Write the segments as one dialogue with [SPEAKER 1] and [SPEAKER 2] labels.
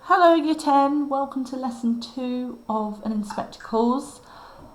[SPEAKER 1] Hello Year 10, welcome to lesson 2 of an inspector course.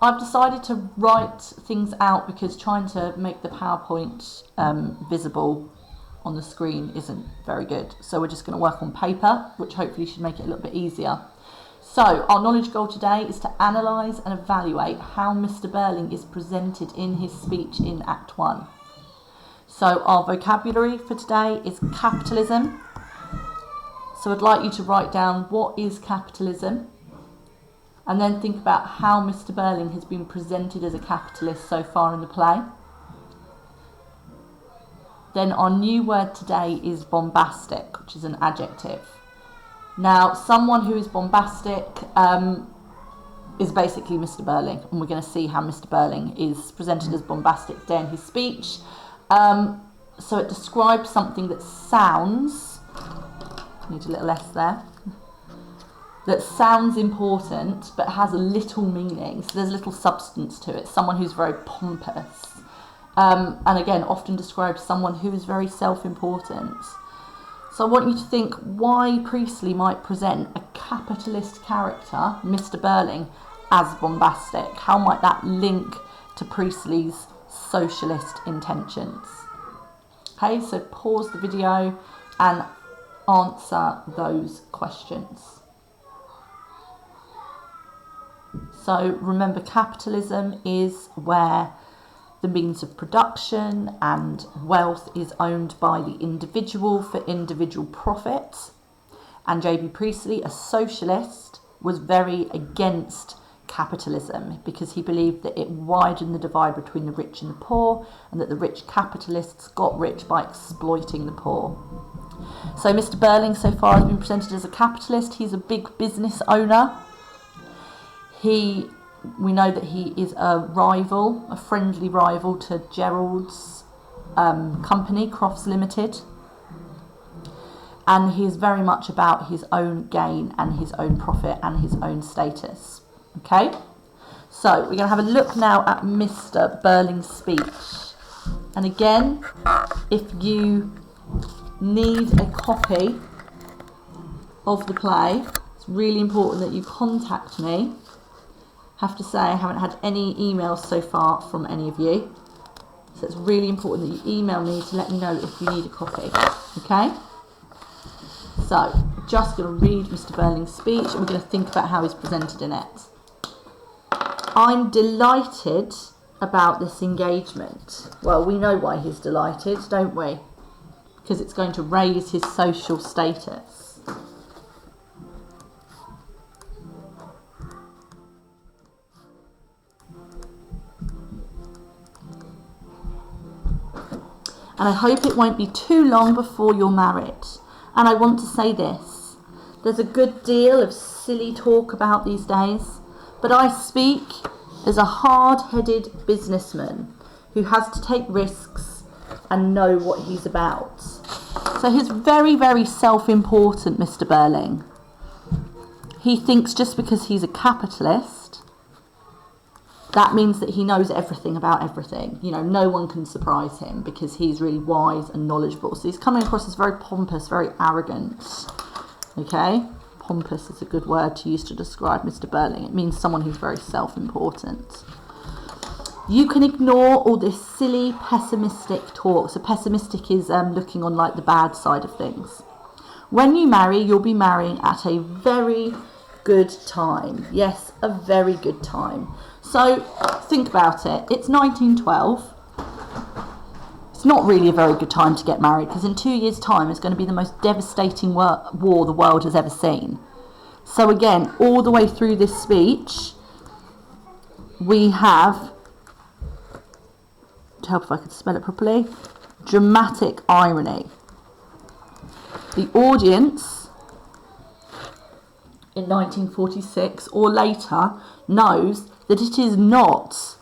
[SPEAKER 1] I've decided to write things out because trying to make the PowerPoint visible on the screen isn't very good. So we're just going to work on paper, which hopefully should make it a little bit easier. So our knowledge goal today is to analyse and evaluate how Mr Birling is presented in his speech in Act 1. So our vocabulary for today is capitalism. So I'd like you to write down what is capitalism and then think about how Mr Birling has been presented as a capitalist so far in the play. Then our new word today is bombastic, which is an adjective. Now, someone who is bombastic is basically Mr Birling, and we're going to see how Mr Birling is presented as bombastic today in his speech. So it describes something that sounds... need a little S there, that sounds important but has a little meaning, so there's little substance to it. Someone who's very pompous, and again often describes someone who is very self-important. So I want you to think why Priestley might present a capitalist character, Mr Birling, as bombastic. How might that link to Priestley's socialist intentions? Okay, so pause the video and answer those questions. So remember, capitalism is where the means of production and wealth is owned by the individual for individual profit. And J.B. Priestley, a socialist, was very against capitalism because he believed that it widened the divide between the rich and the poor, and that the rich capitalists got rich by exploiting the poor. So Mr Birling so far has been presented as a capitalist. He's a big business owner. We know that he is a friendly rival to Gerald's company, Crofts Limited. And he is very much about his own gain and his own profit and his own status. Okay? So we're going to have a look now at Mr Birling's speech. And again, if you need a copy of the play, it's really important that you contact me. I have to say I haven't had any emails so far from any of you, so it's really important that you email me to let me know if you need a copy. Okay, so just going to read Mr Birling's speech and we're going to think about how he's presented in it. I'm delighted about this engagement. Well, we know why he's delighted, don't we? Because it's going to raise his social status. And I hope it won't be too long before you're married. And I want to say this. There's a good deal of silly talk about these days, but I speak as a hard-headed businessman who has to take risks and know what he's about. So he's very, very self-important, Mr Birling. He thinks just because he's a capitalist, that means that he knows everything about everything. You know, no one can surprise him because he's really wise and knowledgeable. So he's coming across as very pompous, very arrogant. Okay? Pompous is a good word to use to describe Mr Birling. It means someone who's very self-important. You can ignore all this silly pessimistic talk. So pessimistic is looking on like the bad side of things. When you marry, you'll be marrying at a very good time. Yes, a very good time. So think about it. It's 1912. It's not really a very good time to get married because in 2 years' time it's going to be the most devastating war the world has ever seen. So again, all the way through this speech, we have, to help if I could spell it properly, dramatic irony. The audience in 1946 or later knows that it is not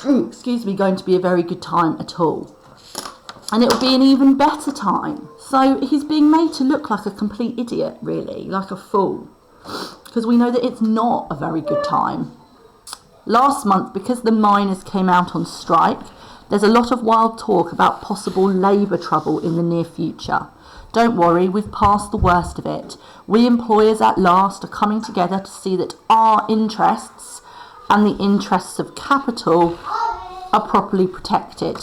[SPEAKER 1] going to be a very good time at all. And it will be an even better time. So he's being made to look like a complete idiot, really, like a fool. Because we know that it's not a very good time. Last month, because the miners came out on strike, There's a lot of wild talk about possible labour trouble in the near future. Don't worry, we've passed the worst of it. We employers at last are coming together to see that our interests and the interests of capital are properly protected.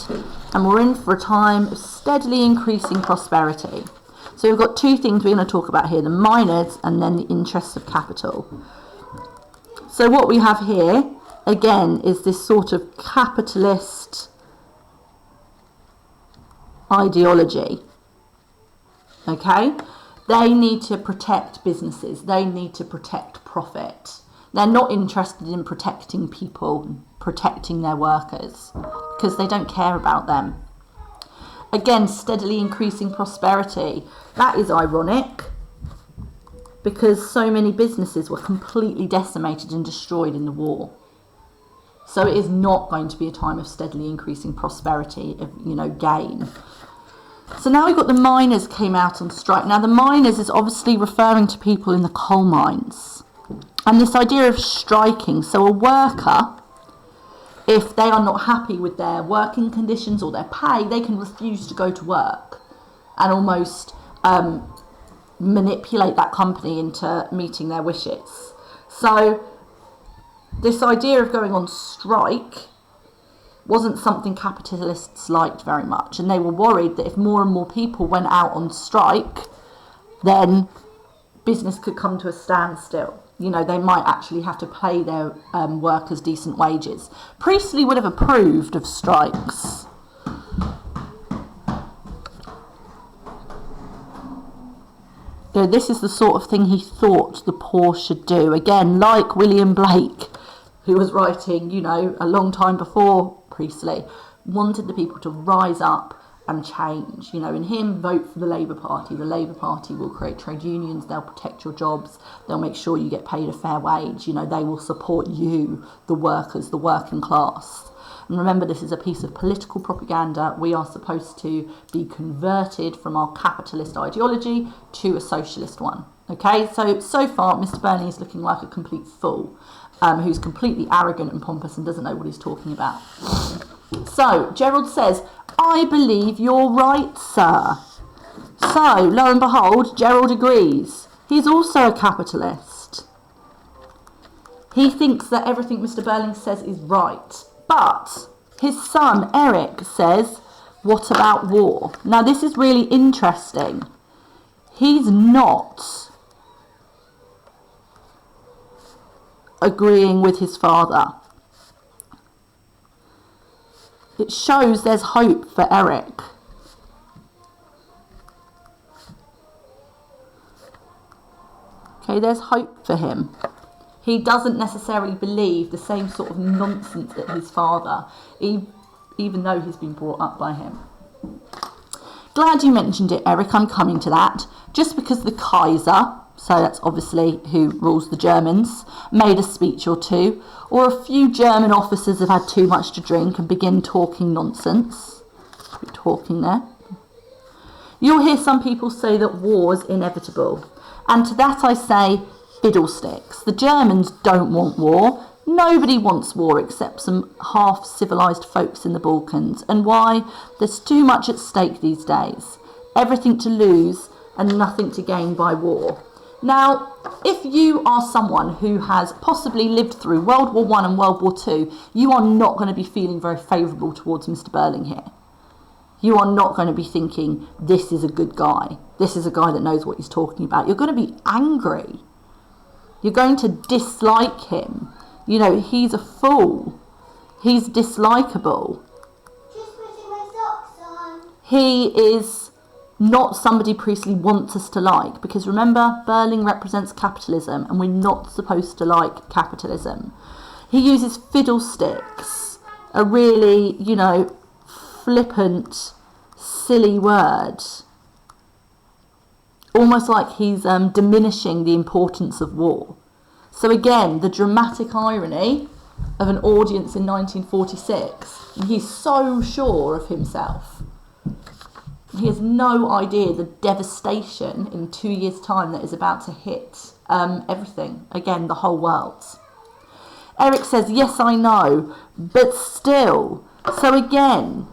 [SPEAKER 1] And we're in for a time of steadily increasing prosperity. So we've got two things we're going to talk about here, the miners and then the interests of capital. So what we have here, again, is this sort of capitalist ideology. Okay? They need to protect businesses. They need to protect profit. They're not interested in protecting people, protecting their workers, because they don't care about them. Again, steadily increasing prosperity. That is ironic, because so many businesses were completely decimated and destroyed in the war. So it is not going to be a time of steadily increasing prosperity, of, gain. So now we've got the miners came out on strike. Now the miners is obviously referring to people in the coal mines. And this idea of striking, so a worker, if they are not happy with their working conditions or their pay, they can refuse to go to work and almost manipulate that company into meeting their wishes. So this idea of going on strike wasn't something capitalists liked very much, and they were worried that if more and more people went out on strike, then business could come to a standstill. They might actually have to pay their workers decent wages. Priestley would have approved of strikes. So this is the sort of thing he thought the poor should do. Again, like William Blake, who was writing, a long time before Priestley, wanted the people to rise up and change. In him, vote for the Labour Party. The Labour Party will create trade unions, they'll protect your jobs, they'll make sure you get paid a fair wage, they will support you, the workers, the working class. And remember, this is a piece of political propaganda. We are supposed to be converted from our capitalist ideology to a socialist one. Okay, so far, Mr Birling is looking like a complete fool, who's completely arrogant and pompous and doesn't know what he's talking about. So, Gerald says, I believe you're right, sir. So, lo and behold, Gerald agrees. He's also a capitalist. He thinks that everything Mr Birling says is right. But his son, Eric, says, what about war? Now, this is really interesting. He's not agreeing with his father. It shows there's hope for Eric. Okay, there's hope for him. He doesn't necessarily believe the same sort of nonsense that his father, even though he's been brought up by him. Glad you mentioned it, Eric, I'm coming to that. Just because the Kaiser, so that's obviously who rules the Germans, made a speech or two, or a few German officers have had too much to drink and begin talking nonsense. Keep talking there. You'll hear some people say that war's inevitable. And to that I say, fiddlesticks. The Germans don't want war. Nobody wants war except some half-civilised folks in the Balkans. And why? There's too much at stake these days. Everything to lose and nothing to gain by war. Now, if you are someone who has possibly lived through World War I and World War II, you are not going to be feeling very favourable towards Mr Birling here. You are not going to be thinking, this is a good guy. This is a guy that knows what he's talking about. You're going to be angry. You're going to dislike him. He's a fool. He's dislikable.
[SPEAKER 2] Just putting my socks on.
[SPEAKER 1] He is not somebody Priestley wants us to like, because remember, Birling represents capitalism and we're not supposed to like capitalism. He uses fiddlesticks, a really, flippant, silly word. Almost like he's diminishing the importance of war. So again, the dramatic irony of an audience in 1946. And he's so sure of himself. He has no idea the devastation in 2 years' time that is about to hit everything. Again, the whole world. Eric says, yes, I know, but still, So again,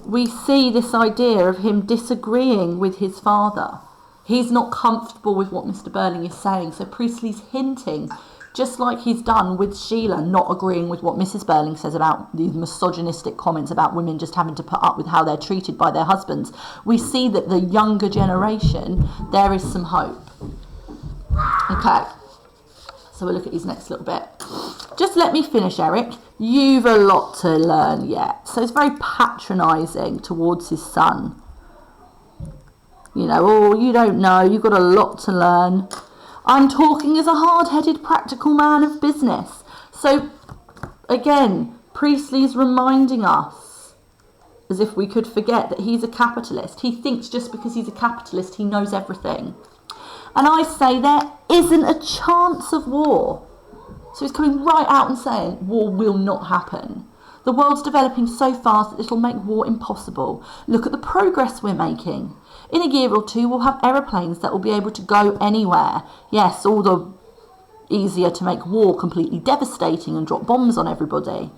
[SPEAKER 1] we see this idea of him disagreeing with his father. He's not comfortable with what Mr Birling is saying, so Priestley's hinting, just like he's done with Sheila not agreeing with what Mrs Birling says about these misogynistic comments about women just having to put up with how they're treated by their husbands. We see that the younger generation, there is some hope. Okay, so we'll look at his next little bit. Just let me finish, Eric. You've a lot to learn yet. So it's very patronising towards his son. You know, oh, you don't know, you've got a lot to learn. I'm talking as a hard-headed, practical man of business. So, again, Priestley's reminding us, as if we could forget, that he's a capitalist. He thinks just because he's a capitalist, he knows everything. And I say there isn't a chance of war. So he's coming right out and saying war will not happen. The world's developing so fast that it'll make war impossible. Look at the progress we're making. In a year or two, we'll have aeroplanes that will be able to go anywhere. Yes, all the easier to make war completely devastating and drop bombs on everybody.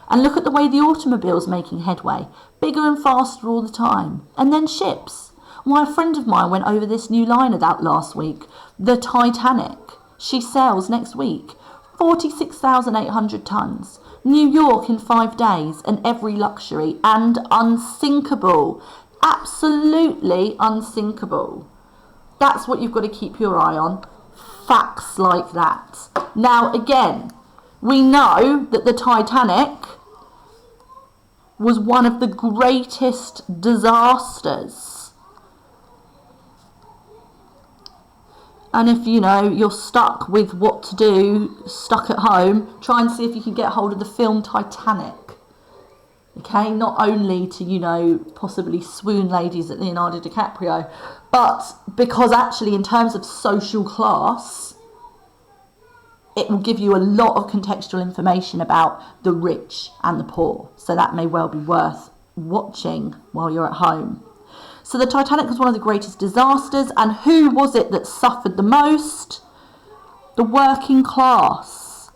[SPEAKER 1] And look at the way the automobile's making headway. Bigger and faster all the time. And then ships. Why, a friend of mine went over this new liner out last week. The Titanic. She sails next week. 46,800 tonnes. New York in 5 days, and every luxury, and unsinkable. Absolutely unsinkable. That's what you've got to keep your eye on. Facts like that. Now, again, we know that the Titanic was one of the greatest disasters. And if, you know, you're stuck with what to do, stuck at home, try and see if you can get hold of the film Titanic. Okay, not only to, you know, possibly swoon ladies at Leonardo DiCaprio, but because actually in terms of social class, it will give you a lot of contextual information about the rich and the poor. So that may well be worth watching while you're at home. So the Titanic was one of the greatest disasters, and who was it that suffered the most? The working class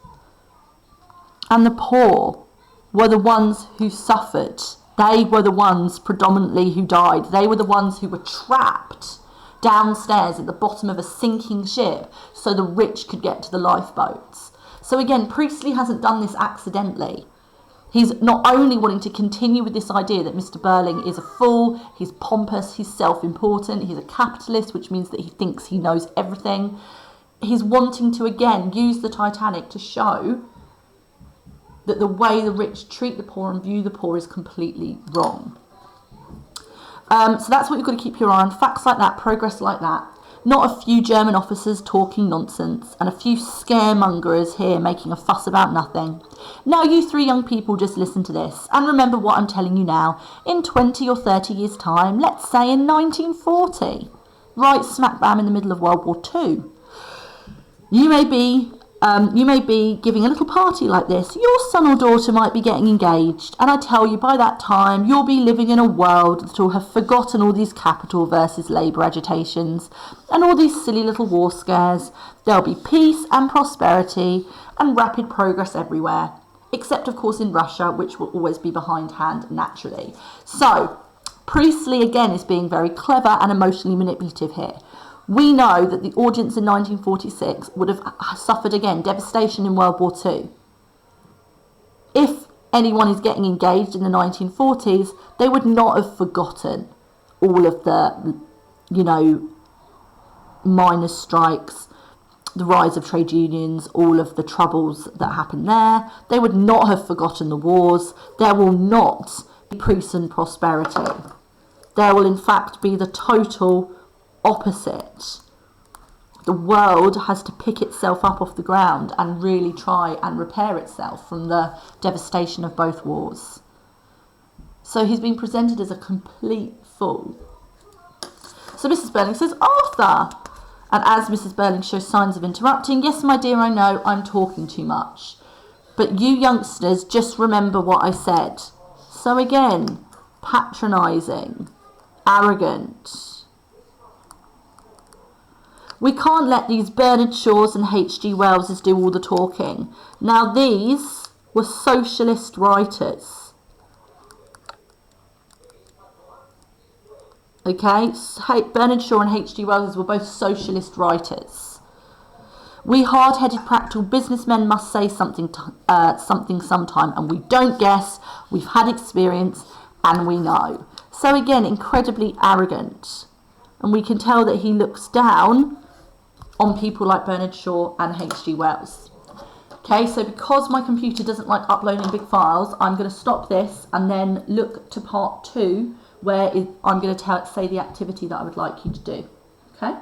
[SPEAKER 1] and the poor were the ones who suffered. They were the ones predominantly who died. They were the ones who were trapped downstairs at the bottom of a sinking ship so the rich could get to the lifeboats. So again, Priestley hasn't done this accidentally. He's not only wanting to continue with this idea that Mr Birling is a fool, he's pompous, he's self-important, he's a capitalist, which means that he thinks he knows everything. He's wanting to, again, use the Titanic to show that the way the rich treat the poor and view the poor is completely wrong. So that's what you've got to keep your eye on. Facts like that, progress like that. Not a few German officers talking nonsense and a few scaremongerers here making a fuss about nothing. Now you 3 young people just listen to this and remember what I'm telling you now. In 20 or 30 years' time, let's say in 1940, right smack bam in the middle of World War II, you may be giving a little party like this. Your son or daughter might be getting engaged, and I tell you, by that time, you'll be living in a world that will have forgotten all these capital versus labour agitations and all these silly little war scares. There'll be peace and prosperity and rapid progress everywhere, except, of course, in Russia, which will always be behindhand naturally. So, Priestley, again, is being very clever and emotionally manipulative here. We know that the audience in 1946 would have suffered, again, devastation in World War II. If anyone is getting engaged in the 1940s, they would not have forgotten all of the, you know, miners' strikes, the rise of trade unions, all of the troubles that happened there. They would not have forgotten the wars. There will not be peace and prosperity. There will, in fact, be the total opposite. The world has to pick itself up off the ground and really try and repair itself from the devastation of both wars. So he's been presented as a complete fool. So Mrs Birling says, Arthur! And as Mrs Birling shows signs of interrupting, yes, my dear, I know I'm talking too much. But you youngsters, just remember what I said. So again, patronising, arrogant. We can't let these Bernard Shaws and H.G. Wells do all the talking. Now these were socialist writers. Okay, Bernard Shaw and H.G. Wells were both socialist writers. We hard-headed practical businessmen must say something sometime, and we don't guess, we've had experience, and we know. So again, incredibly arrogant. And we can tell that he looks down on people like Bernard Shaw and H.G. Wells. Okay, so because my computer doesn't like uploading big files, I'm going to stop this and then look to part 2, where I'm going to say the activity that I would like you to do. Okay?